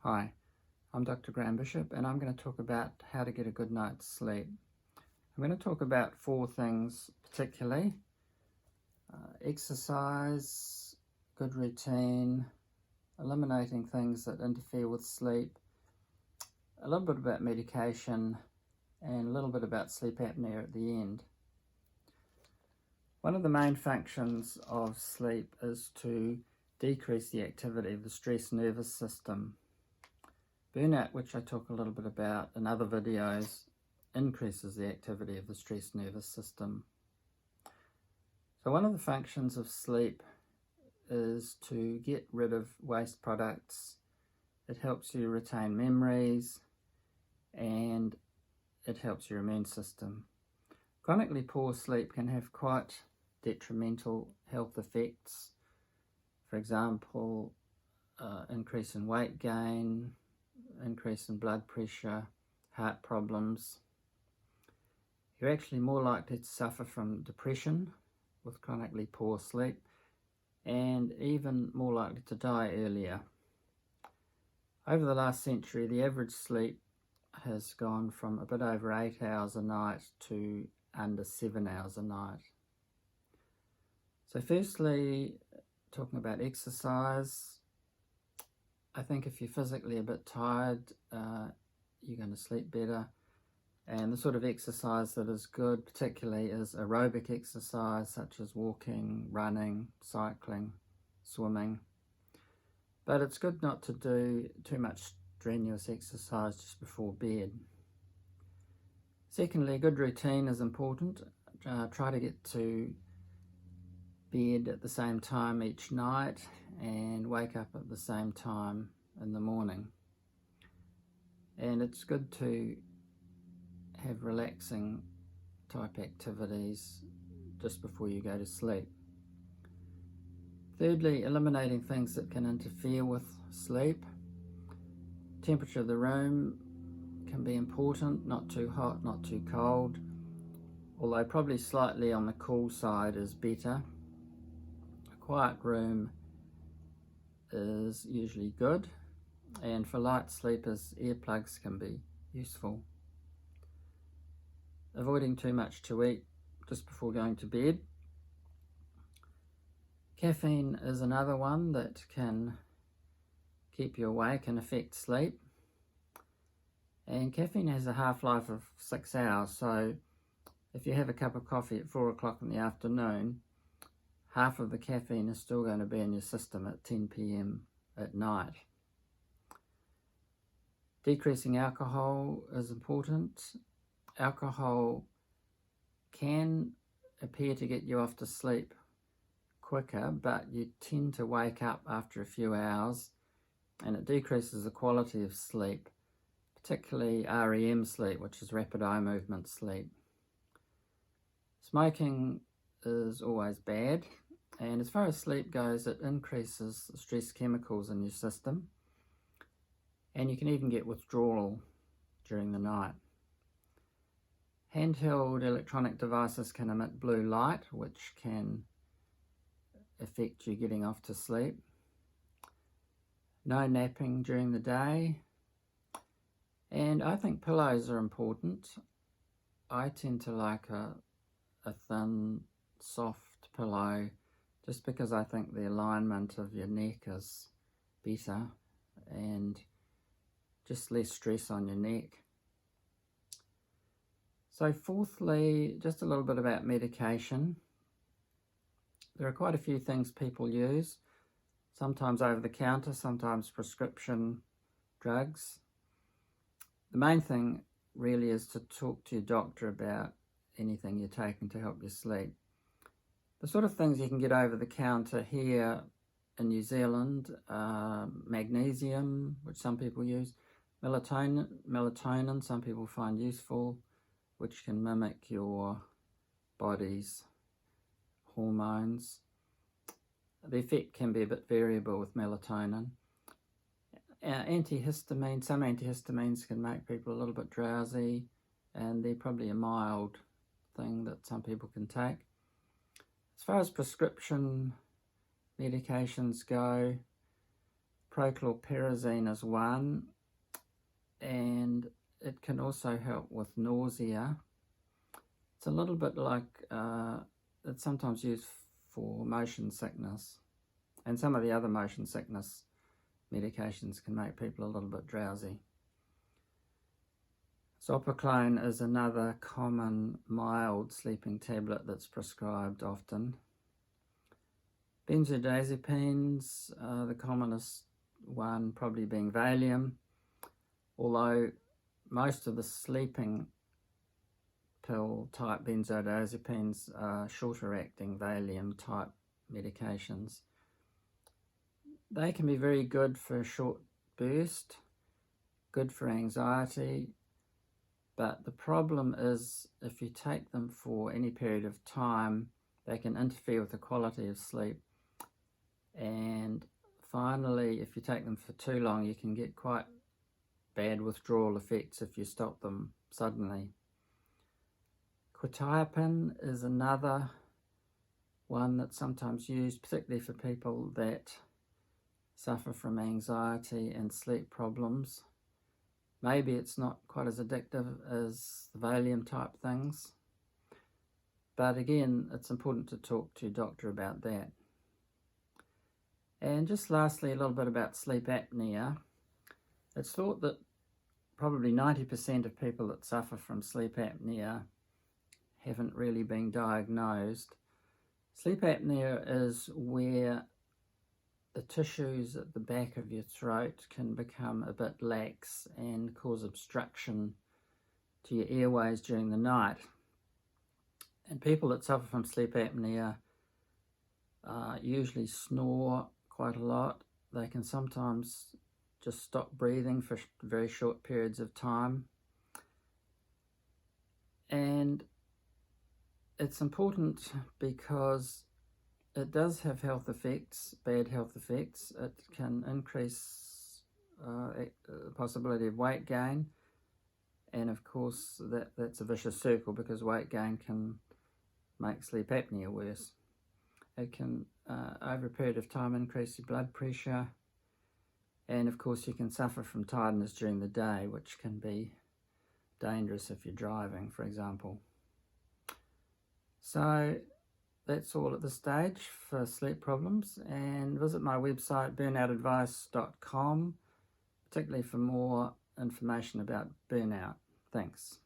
Hi, I'm Dr. Graham Bishop and I'm going to talk about how to get a good night's sleep. I'm going to talk about four things particularly: exercise, good routine, eliminating things that interfere with sleep, a little bit about medication, and a little bit about sleep apnea at the end. One of the main functions of sleep is to decrease the activity of the stress nervous system. Burnout, which I talk a little bit about in other videos, increases the activity of the stress nervous system. So one of the functions of sleep is to get rid of waste products. It helps you retain memories and it helps your immune system. Chronically poor sleep can have quite detrimental health effects. For example, increase in weight gain, increase in blood pressure, heart problems. You're actually more likely to suffer from depression with chronically poor sleep, and even more likely to die earlier. Over the last century, the average sleep has gone from a bit over 8 hours a night to under 7 hours a night. So firstly, talking about exercise, I think if you're physically a bit tired, you're going to sleep better. And the sort of exercise that is good particularly is aerobic exercise such as walking, running, cycling, swimming. But it's good not to do too much strenuous exercise just before bed. Secondly, a good routine is important. Try to get to bed at the same time each night and wake up at the same time in the morning. And it's good to have relaxing type activities just before you go to sleep. Thirdly, eliminating things that can interfere with sleep. Temperature of the room can be important, not too hot, not too cold, although probably slightly on the cool side is better. A quiet room is usually good, and for light sleepers, earplugs can be useful. Avoiding too much to eat just before going to bed. Caffeine is another one that can keep you awake and affect sleep. And caffeine has a half-life of 6 hours, so if you have a cup of coffee at 4 o'clock in the afternoon, half of the caffeine is still going to be in your system at 10 p.m. at night. Decreasing alcohol is important. Alcohol can appear to get you off to sleep quicker, but you tend to wake up after a few hours and it decreases the quality of sleep, particularly REM sleep, which is rapid eye movement sleep. Smoking is always bad, and as far as sleep goes, it increases the stress chemicals in your system, and you can even get withdrawal during the night. Handheld electronic devices can emit blue light, which can affect you getting off to sleep. No napping during the day. And I think pillows are important. I tend to like a thin, soft pillow just because I think the alignment of your neck is better and just less stress on your neck. So fourthly, just a little bit about medication. There are quite a few things people use, sometimes over the counter, sometimes prescription drugs. The main thing really is to talk to your doctor about anything you're taking to help you sleep. The sort of things you can get over the counter here in New Zealand, magnesium, which some people use, melatonin some people find useful, which can mimic your body's hormones. The effect can be a bit variable with melatonin. Antihistamine, some antihistamines can make people a little bit drowsy, and they're probably a mild thing that some people can take. As far as prescription medications go, Prochlorperazine is one, and it can also help with nausea. It's a little bit like, it's sometimes used for motion sickness, and some of the other motion sickness medications can make people a little bit drowsy. Zopiclone is another common mild sleeping tablet that's prescribed often. Benzodiazepines, the commonest one probably being Valium, although most of the sleeping pill type benzodiazepines are shorter acting Valium type medications. They can be very good for a short burst, good for anxiety, but the problem is if you take them for any period of time, they can interfere with the quality of sleep. And finally, if you take them for too long, you can get quite bad withdrawal effects if you stop them suddenly. Quetiapine is another one that's sometimes used, particularly for people that suffer from anxiety and sleep problems. Maybe it's not quite as addictive as the Valium type things, but again, it's important to talk to your doctor about that. And just lastly, a little bit about sleep apnea. It's thought that probably 90% of people that suffer from sleep apnea haven't really been diagnosed. Sleep apnea is where the tissues at the back of your throat can become a bit lax and cause obstruction to your airways during the night. And people that suffer from sleep apnea usually snore quite a lot. They can sometimes just stop breathing for very short periods of time. And it's important because it does have health effects, bad health effects. It can increase the possibility of weight gain, and of course that's a vicious circle because weight gain can make sleep apnea worse. It can, over a period of time, increase your blood pressure, and of course you can suffer from tiredness during the day, which can be dangerous if you're driving, for example. So that's all at this stage for sleep problems, and visit my website burnoutadvice.com, particularly for more information about burnout. Thanks.